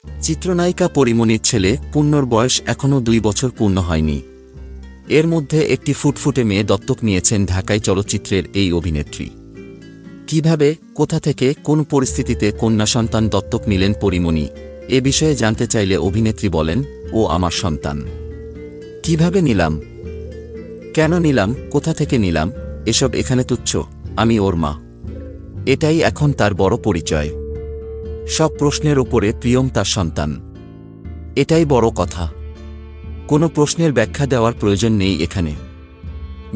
চিত্রনায়িকা পরিমণির ছেলে পূর্ণর বয়স এখনও 2 বছর পূর্ণ হয়নি। এর মধ্যে একটি ফুটফুটে মেয়ে দত্তক নিয়েছেন ঢাকাই চলচ্চিত্রের এই অভিনেত্রী। কিভাবে, কোথা থেকে, কোন পরিস্থিতিতে কন্যা সন্তান দত্তক নিলেন পরিমণি, এ বিষয়ে জানতে চাইলে অভিনেত্রী বলেন, ও আমার সন্তান। কিভাবে নিলাম, কেন নিলাম, কোথা থেকে নিলাম, এসব এখানে তুচ্ছ, আমি ওর মা। এটাই এখন তার বড় পরিচয়। সব প্রশ্নের ওপরে প্রিয়ম তার সন্তান, এটাই বড় কথা। কোনো প্রশ্নের ব্যাখ্যা দেওয়ার প্রয়োজন নেই এখানে।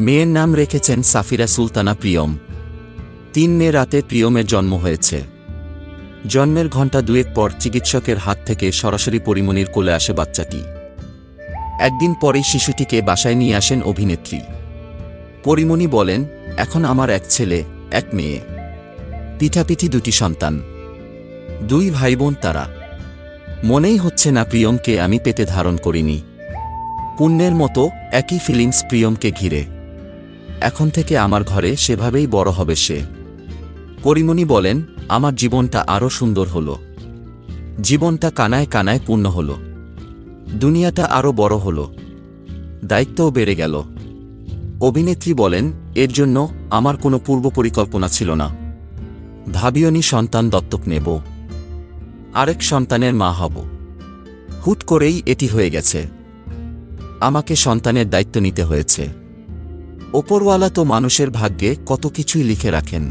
মেয়ের নাম রেখেছেন সাফিরা সুলতানা প্রিয়ম। 3 মে রাতে প্রিয়মের জন্ম হয়েছে। জন্মের ঘণ্টা 2 পর চিকিৎসকের হাত থেকে সরাসরি পরিমণির কোলে আসে বাচ্চাটি। একদিন পরেই শিশুটিকে বাসায় নিয়ে আসেন অভিনেত্রী। পরিমণি বলেন, এখন আমার 1 ছেলে 1 মেয়ে, পিঠাপিঠি 2টি সন্তান, 2 ভাই বোন তারা। মনেই হচ্ছে না প্রিয়মকে আমি পেটে ধারণ করিনি। পুণ্যের মতো একই ফিলিংস প্রিয়মকে ঘিরে। এখন থেকে আমার ঘরে সেভাবেই বড় হবে সে। পরিমণি বলেন, আমার জীবনটা আরও সুন্দর হল। জীবনটা কানায় কানায় পূর্ণ হল। দুনিয়াটা আরও বড় হল। দায়িত্বও বেড়ে গেল। অভিনেত্রী বলেন, এর জন্য আমার কোনো পূর্ব পরিকল্পনা ছিল না। ভাবিওনি সন্তান দত্তক নেব, আরেক সন্তানের মা হব। হুট করেই এটি হয়ে গেছে। আমাকে সন্তানের দায়িত্ব নিতে হয়েছে। ওপরওয়ালা তো মানুষের ভাগ্যে কত কিছুই লিখে রাখেন,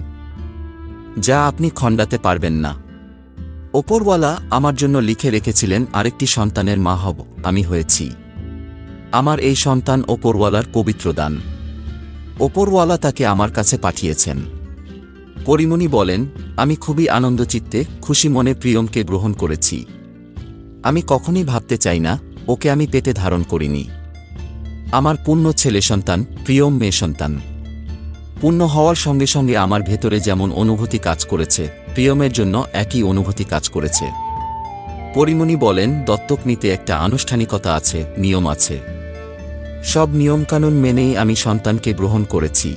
যা আপনি খণ্ডাতে পারবেন না। ওপরওয়ালা আমার জন্য লিখে রেখেছিলেন আরেকটি সন্তানের মা হব, আমি হয়েছি। আমার এই সন্তান ওপরওয়ালার পবিত্র দান। ওপরওয়ালা তাকে আমার কাছে পাঠিয়েছেন। পরিমণি বলেন, আমি খুবই আনন্দচিত্তে খুশি মনে প্রিয়মকে গ্রহণ করেছি। আমি কখনই ভাবতে চাই না ওকে আমি পেটে ধারণ করিনি। আমার পূর্ণ ছেলে সন্তান, প্রিয়ম মেয়ে সন্তান। পূর্ণ হওয়ার সঙ্গে সঙ্গে আমার ভেতরে যেমন অনুভূতি কাজ করেছে, প্রিয়মের জন্য একই অনুভূতি কাজ করেছে। পরিমণি বলেন, দত্তক নিতে একটা আনুষ্ঠানিকতা আছে, নিয়ম আছে। সব নিয়মকানুন মেনেই আমি সন্তানকে গ্রহণ করেছি।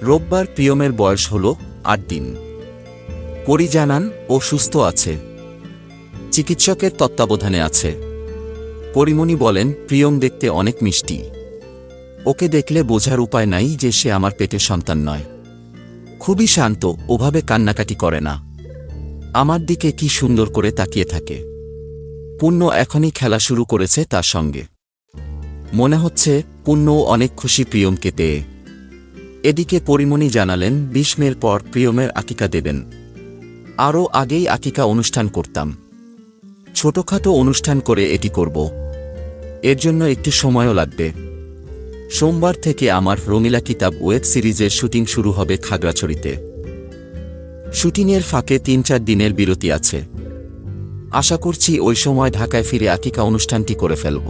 রোববার প্রিয়মের বয়স হল 8 দিন। পরি জানান, ও সুস্থ আছে, চিকিৎসকের তত্ত্বাবধানে আছে। পরিমণি বলেন, প্রিয়ম দেখতে অনেক মিষ্টি। ওকে দেখলে বোঝার উপায় নাই যে সে আমার পেটের সন্তান নয়। খুবই শান্ত, ওভাবে কান্নাকাটি করে না। আমার দিকে কি সুন্দর করে তাকিয়ে থাকে। পূর্ণ এখনই খেলা শুরু করেছে তার সঙ্গে। মনে হচ্ছে পূর্ণও অনেক খুশি প্রিয়মকে পেয়ে। এদিকে পরিমণি জানালেন, 20 মের পর প্রিয়মের আকিকা দেবেন। আরও আগেই আকিকা অনুষ্ঠান করতাম। ছোটখাটো অনুষ্ঠান করে এটি করব। এর জন্য একটু সময়ও লাগবে। সোমবার থেকে আমার রঙিলা কিতাব ওয়েব সিরিজের শুটিং শুরু হবে খাগড়াছড়িতে। শুটিংয়ের ফাঁকে 3-4 দিনের বিরতি আছে। আশা করছি ওই সময় ঢাকায় ফিরে আকিকা অনুষ্ঠানটি করে ফেলব।